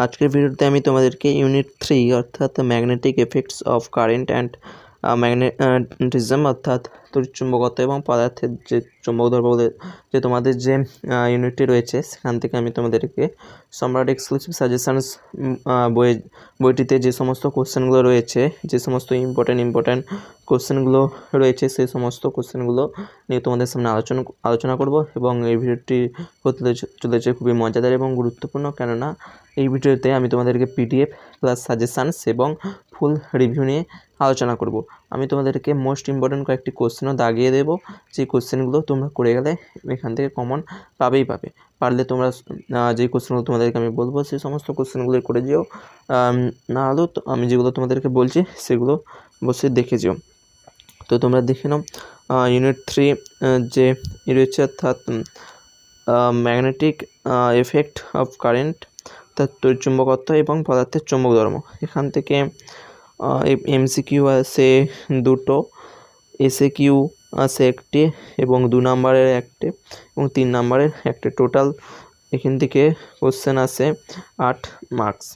আজকের ভিডিওতে আমি তোমাদেরকে ইউনিট 3 অর্থাৎ magnetic effects of current and magnetism অর্থাৎ তড়িৎচুম্বকত্ব এবং পদার্থের যে চুম্বক ধর্ম যে তোমাদের যে ইউনিটটি রয়েছে সেখান থেকে আমি তোমাদেরকে সম্রাট এক্সক্লুসিভ সাজেশনস বইটিতে যে সমস্ত কোশ্চেনগুলো রয়েছে, যে সমস্ত ইম্পর্ট্যান্ট কোশ্চেনগুলো রয়েছে সেই সমস্ত কোশ্চেনগুলো নিয়ে তোমাদের সামনে আলোচনা করব। এবং এই ভিডিওটি হতে চলেছে খুবই মজাদার এবং গুরুত্বপূর্ণ, কেননা এই ভিডিওতে আমি তোমাদেরকে পিডিএফ প্লাস সাজেশানস এবং ফুল রিভিউ নিয়ে আলোচনা করব। আমি তোমাদেরকে মোস্ট ইম্পর্ট্যান্ট কয়েকটি কোশ্চেনও দাগিয়ে দেবো, যে কোশ্চেনগুলো তোমরা করে গেলে এখান থেকে কমন পাবে। পারলে তোমরা যেই কোশ্চেনগুলো তোমাদেরকে আমি বলবো সেই সমস্ত কোশ্চেনগুলো করে যেও, না হলেও আমি যেগুলো তোমাদেরকে বলছি সেগুলো অবশ্যই দেখে যেও। তো তোমরা দেখে নাও ইউনিট 3 যে রয়েছে অর্থাৎ ম্যাগনেটিক এফেক্ট অফ কারেন্ট অর্থাৎ তড়িৎচুম্বকত্ব এবং পদার্থের চৌম্বক ধর্ম। এখান থেকে এমসিকিউ আছে দুটো, এসএ কিউ আছে একটি এবং 2 নম্বরের একটি এবং 3 নম্বরের একটি। টোটাল এখান থেকে কোশ্চেন আছে 8 মার্কস।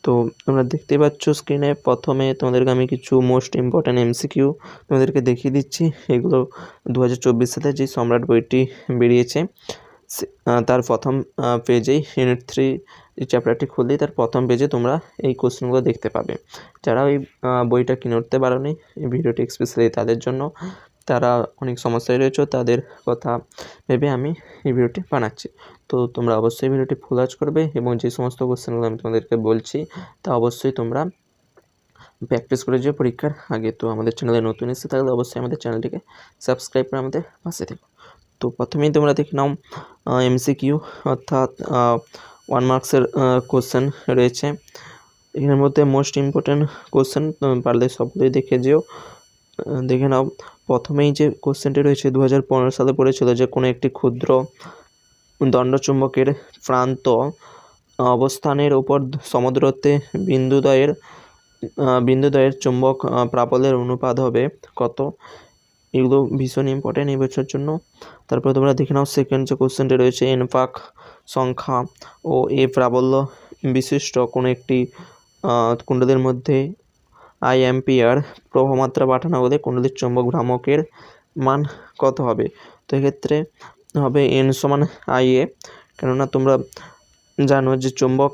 তো তোমরা দেখতে পাচ্ছ স্ক্রিনে, প্রথমে তোমাদেরকে আমি কিছু মোস্ট ইম্পর্ট্যান্ট এমসিকিউ তোমাদেরকে দেখিয়ে দিচ্ছি। এগুলো 2024 সালে যে সম্রাট বইটি বেরিয়েছে তার প্রথম পেজেই ইউনিট 3 এই চ্যাপ্টারটি খুললেই তার প্রথম পেজে তোমরা এই কোশ্চেনগুলো দেখতে পাবে। যারা ওই বইটা কিনে উঠতে পারোনি, এই ভিডিওটি স্পেশালি তাদের জন্য, তারা অনেক সমস্যায় রয়েছে, তাদের কথা ভেবে আমি এই ভিডিওটি বানাচ্ছি। তো তোমরা অবশ্যই ভিডিওটি ফুল ওয়াচ করবে এবং যে সমস্ত কোশ্চেনগুলো আমি তোমাদেরকে বলছি তা অবশ্যই তোমরা প্র্যাকটিস করে যাও পরীক্ষার আগে। তো আমাদের চ্যানেলে নতুন এসে থাকলে অবশ্যই আমাদের চ্যানেলটিকে সাবস্ক্রাইব করে আমাদের পাশে থেকো। তো প্রথমেই তোমরা দেখে নাও এমসিকিউ অর্থাৎ 1 মার্কসের কোশ্চেন রয়েছে। এখানের মধ্যে মোস্ট ইম্পর্ট্যান্ট কোশ্চেন পারলে সবগুলোই দেখে যেও। দেখে নাও প্রথমেই যে কোশ্চেনটি রয়েছে 2015 সালে পড়েছিল, যে কোনো একটি ক্ষুদ্র দণ্ডচুম্বকের প্রান্ত অবস্থানের উপর সমদূরত্বে বিন্দুদ্বয়ের চুম্বক প্রাবল্যের অনুপাত হবে কত। এগুলো ভীষণ ইম্পর্টেন্ট এই বছরের জন্য। তারপরে তোমরা দেখে নাও সেকেন্ড যে কোশ্চেনটি রয়েছে, এন পাক সংখ্যা ও এ প্রাবল্য বিশিষ্ট কোনো একটি কুণ্ডলীর মধ্যে আই অ্যাম্পিয়ার প্রবাহমাত্রা পাঠানো হলে কুণ্ডলীর চৌম্বক ভ্রামকের মান কত হবে। তো এক্ষেত্রে হবে এন সমান আই এ, কেননা তোমরা জানো যে চৌম্বক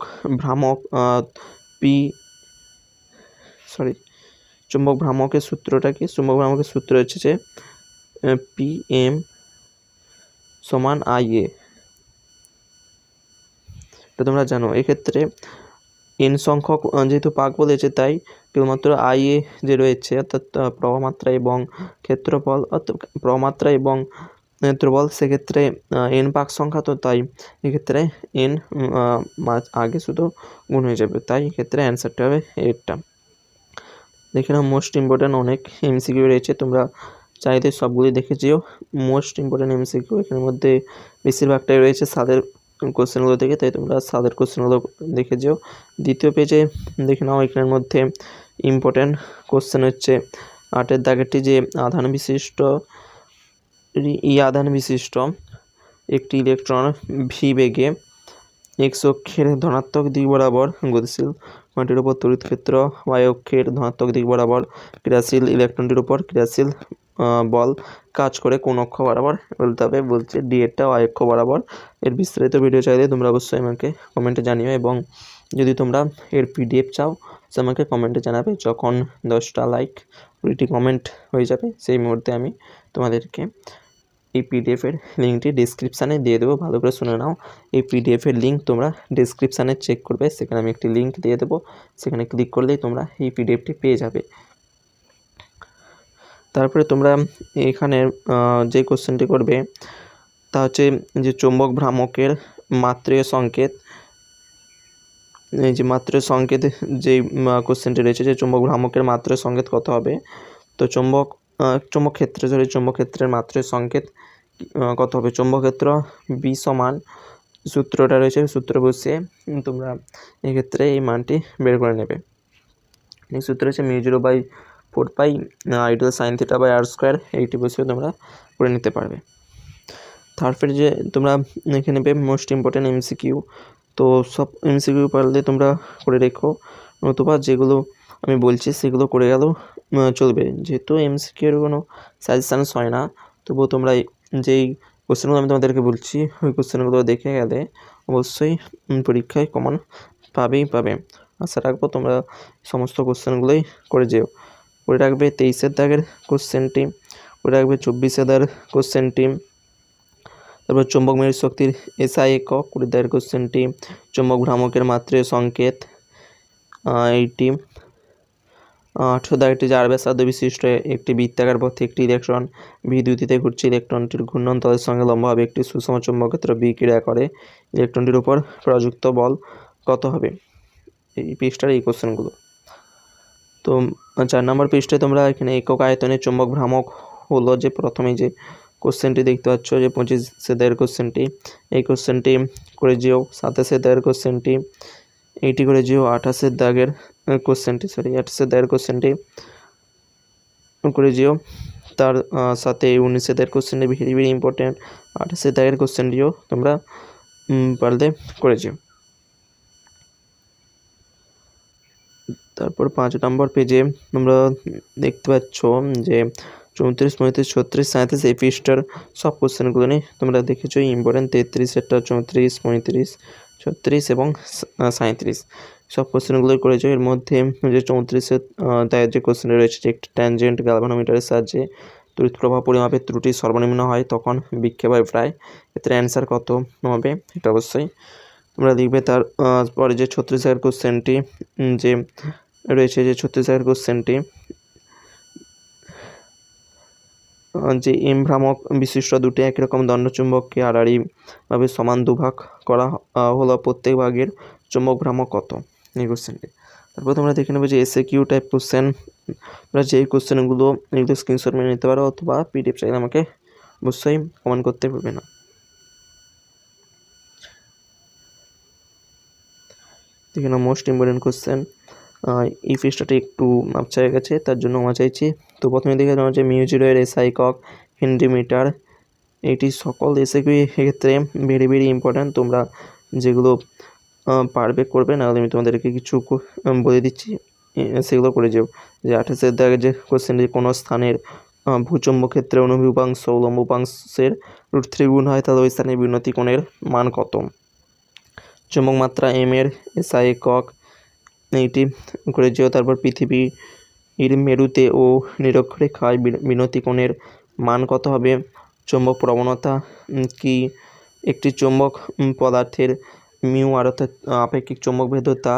ভ্রামকের সূত্রটা কি। চৌম্বক ভ্রামকের সূত্র হচ্ছে যে পি এম সমান আই এ, এটা তোমরা জানো। এক্ষেত্রে এন সংখ্যক যেহেতু পাক বলেছে, তাই কেবলমাত্র আই এ যে রয়েছে অর্থাৎ প্রবাহমাত্রা এবং ক্ষেত্রফল, অর্থাৎ প্রবাহমাত্রা এবং ক্ষেত্রফল, সেক্ষেত্রে এন পাক সংখ্যা, তো তাই এক্ষেত্রে এন আগে শুধু গুণ হয়ে যাবে, তাই এক্ষেত্রে অ্যান্সারটা হবে এটা। দেখে নাও মোস্ট ইম্পর্ট্যান্ট অনেক এমসিকিউ রয়েছে, তোমরা চাইলে সবগুলি দেখে যেও। মোস্ট ইম্পর্ট্যান্ট এমসিকিউ এখানের মধ্যে বেশিরভাগটাই রয়েছে সাদের কোশ্চেনগুলো থেকে, তাই তোমরা সাদের কোশ্চেনগুলো দেখে যেও। দ্বিতীয় পেজে দেখে নাও এখানের মধ্যে ইম্পর্ট্যান্ট কোশ্চেন হচ্ছে 8-এর দাগেরটি, যে আধান বিশিষ্ট একটি ইলেকট্রন ভি বেগে এক্স অক্ষের ধনাত্মক দিক বরাবর গতিশীল কণাটির উপর তড়িৎ ক্ষেত্র, ওয়াই অক্ষের ধনাত্মক দিক বরাবর ক্রিয়াশীল ইলেকট্রনটির উপর ক্রিয়াশীল বল কাজ করে কোন অক্ষ বরাবর বলতে হবে। বলছে ডি এরটা ওয়াই অক্ষ বরাবর। এর বিস্তারিত ভিডিও চাইলে তোমরা অবশ্যই আমাকে কমেন্টে জানিও, এবং যদি তোমরা এর পিডিএফ চাও সে আমাকে কমেন্টে জানাবে। যখন 10টা লাইক 20টি কমেন্ট হয়ে যাবে সেই মুহূর্তে আমি তোমাদেরকে এই পিডিএফের লিঙ্কটি ডিসক্রিপশানে দিয়ে দেবো। ভালো করে শুনে নাও, এই পিডিএফের লিঙ্ক তোমরা ডিসক্রিপশানে চেক করবে, সেখানে আমি একটি লিঙ্ক দিয়ে দেবো, সেখানে ক্লিক করলেই তোমরা এই পিডিএফটি পেয়ে যাবে। তারপরে তোমরা এখানে যে কোশ্চেনটি করবে তা হচ্ছে যে চৌম্বক ভ্রামকের মাত্রীয় সংকেত। এই যে মাত্রীয় সংকেত যে কোশ্চেনটি রয়েছে, যে চৌম্বক ভ্রামকের মাত্রীয় সংকেত কত হবে। তো চৌম্বক ক্ষেত্রের মাত্রীয় সংকেত কত হবে। চৌম্বক ক্ষেত্র বি সমান, সূত্রটা রয়েছে, সূত্র বসিয়ে তোমরা এক্ষেত্রে এই মানটি বের করে নেবে। এই সূত্র হচ্ছে μ0/4π ideal sine theta by r square, এইটি বসেও তোমরা করে নিতে পারবে। তারপরে যে তোমরা লিখে নেবে মোস্ট ইম্পর্ট্যান্ট এমসিকিউ তো সব এমসিকিউ পারলে তোমরা করে রেখো, নতুবা যেগুলো আমি বলছি সেগুলো করে গেলেও চলবে। যেহেতু এমসিকিউর কোনো সাজেশানস হয় না, তবুও তোমরা যেই কোশ্চেনগুলো আমি তোমাদেরকে বলছি ওই কোশ্চেনগুলো দেখে গেলে অবশ্যই পরীক্ষায় কমন পাবে। আশা রাখবো তোমরা সমস্ত কোশ্চেনগুলোই করে রাখবে। 23-এর দাগের কোশ্চেনটি করে রাখবে, 24-এর দাগের কোশ্চেনটি, তারপর চুম্বক মেরু শক্তির এসআই একক 20 দাগের কোশ্চেনটি, চুম্বক ভ্রামকের মাত্রা সংকেত এইটি, 18 দাগেরটি যে আর ব্যাসার্ধ বিশিষ্ট একটি বৃত্তাকার পথে একটি ইলেকট্রন বিদ্যুতিতে ঘুরছে, ইলেকট্রনটির ঘূর্ণন তলের সঙ্গে লম্বভাবে একটি সুষম চুম্বকক্ষেত্র বিক্রিয়া করে, ইলেকট্রনটির উপর প্রযুক্ত বল কত হবে। এই পৃষ্ঠার এই কোশ্চেনগুলো। তো 4 নম্বর পৃষ্ঠায় তোমরা এখানে একক আয়তনে চুম্বক ভ্রামক হলো যে প্রথমেই যে কোশ্চেনটি দেখতে পাচ্ছ যে 25-এর দাগের কোশ্চেনটি, এই কোশ্চেনটি করে যেও। 27-এর দাগের কোশ্চেনটি এইটি করে যেও। 28-এর দাগের কোশ্চেনটি করে যেও। তার সাথে 19-এর দাগের কোশ্চেনটি ভেরি ইম্পর্টেন্ট, 28-এর দাগের কোশ্চেনটিও তোমরা পারলে করে যেও। তারপর 5 নম্বর পেজে তোমরা দেখতে পাচ্ছ যে 34, 35, 36, 37 এই পৃষ্ঠার সব কোশ্চেনগুলো নিয়ে তোমরা দেখেছো ইম্পর্টেন্ট। 33-এরটা, 34, 35, 36 এবং 37 সব কোশ্চেনগুলোই করেছো। এর মধ্যে যে 34-এর দাগের যে কোশ্চেন রয়েছে যে একটি ট্যানজেন্ট গ্যালভানোমিটারের সাহায্যে তড়িৎ প্রবাহ পরিমাপের ত্রুটি সর্বনিম্ন হয় তখন বিক্ষেপ হয় প্রায়, এর অ্যান্সার কত হবে এটা অবশ্যই তোমরা লিখবে। তার পরে যে 36 দাগের কোশ্চেনটি যে রয়েছে যে 36 দাগের কোশ্চেনটি যে এম ভ্রামক বিশিষ্ট দুটি একই রকম দণ্ডচুম্বককে আড়াআড়িভাবে সমান দুভাগ করা হলো, প্রত্যেক ভাগের চুম্বক ভ্রামক কত, এই কোশ্চেনটি। তারপর তোমরা দেখে নেবে যে এসএ কিউ টাইপ কোশ্চেন, তোমরা যেই কোশ্চেনগুলো এগুলো স্ক্রিনশট মেরে নিতে পারো অথবা পিডিএফ চাইলে আমাকে অবশ্যই কমেন্ট করতে ভুলবে না। দেখে নাও মোস্ট ইম্পর্টেন্ট কোশ্চেন। এই পৃষ্ঠাটি একটু আপচা হয়ে গেছে, তার জন্য ক্ষমা চাইছি। তো প্রথমে দেখে নেওয়া হচ্ছে মিউ0 এর এসআই একক হেনরি মিটার। এটি সকল এসএকিউ ক্ষেত্রে ভেরি ইম্পর্ট্যান্ট, তোমরা যেগুলো পারবে করবে, না হলে আমি তোমাদেরকে কিছু বলে দিচ্ছি সেগুলো করে যেও। যে 28-এর দাগে যে কোশ্চেনটি কোনো স্থানের ভূচুম্বক ক্ষেত্রে অনুভূমিক উপাংশ উলম্ব উপাংশের √3 গুণ হয় তাহলে ওই স্থানের বিনতি কোণের মান কত। চুম্বক মাত্রা এম এর এসআই একক এইটি করে যেও। তারপর পৃথিবীর মেরুতে ও নিরক্ষরেখায় বিনতি কোণের মান কত হবে। চুম্বক প্রবণতা কি, একটি চুম্বক পদার্থের মিউ আর অর্থাৎ আপেক্ষিক চুম্বক ভেদ্যতা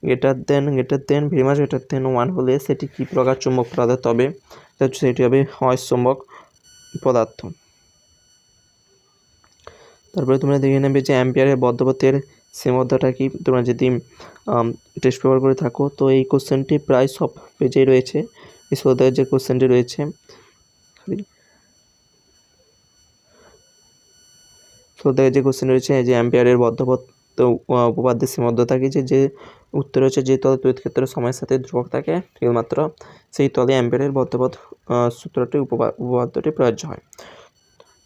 >1 হলে সেটি কি প্রকার চুম্বক পদার্থ হবে, সেটি হবে অয়স্চুম্বক পদার্থ। তারপরে তোমরা দেখে নেবে যে অ্যাম্পিয়ারের বদ্ধপথের সীমাবদ্ধতা কি, তোমরা যদি টেস্ট পেপার করে থাকো তো এই কোশ্চেনটি প্রায় সব পেজেই রয়েছে। এই সোদায়ের যে কোশ্চেনটি রয়েছে যে অ্যাম্পিয়ারের বদ্ধপথ উপপাদ্যের সীমাবদ্ধতা কি, যে উত্তর হচ্ছে যে তলে তড়িৎ ক্ষেত্র সময়ের সাথে ধ্রুবক থাকে কেবলমাত্র সেই তলে অ্যাম্পিয়ারের বদ্ধপথ সূত্রটি উপপাদ্যটি প্রযোজ্য হয়।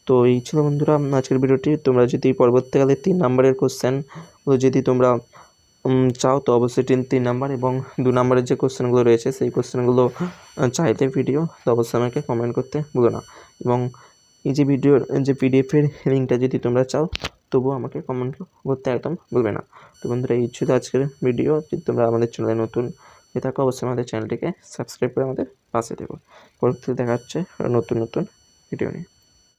তো এই ছিল বন্ধুরা আজকের ভিডিওটি। তোমরা যদি পরবর্তীকালে 3 নম্বরের কোশ্চেন যদি তোমরা চাও তো অবশ্যই 3 নাম্বার এবং 2 নম্বরের যে কোশ্চেনগুলো রয়েছে সেই কোশ্চেনগুলো চাইলে ভিডিও তো অবশ্যই আমাকে কমেন্ট করতে ভুলো না, এবং এই যে ভিডিওর যে পিডিএফের লিঙ্কটা যদি তোমরা চাও তবুও আমাকে কমেন্ট করতে একদম ভুলবে না। তো বন্ধুরা এই ছিল আজকের ভিডিও। যদি তোমরা আমাদের চ্যানেলে নতুন হয়ে থাকো অবশ্যই আমাদের চ্যানেলটিকে সাবস্ক্রাইব করে আমাদের পাশে থেকো। পরবর্তীতে দেখা হচ্ছে নতুন ভিডিও নিয়ে।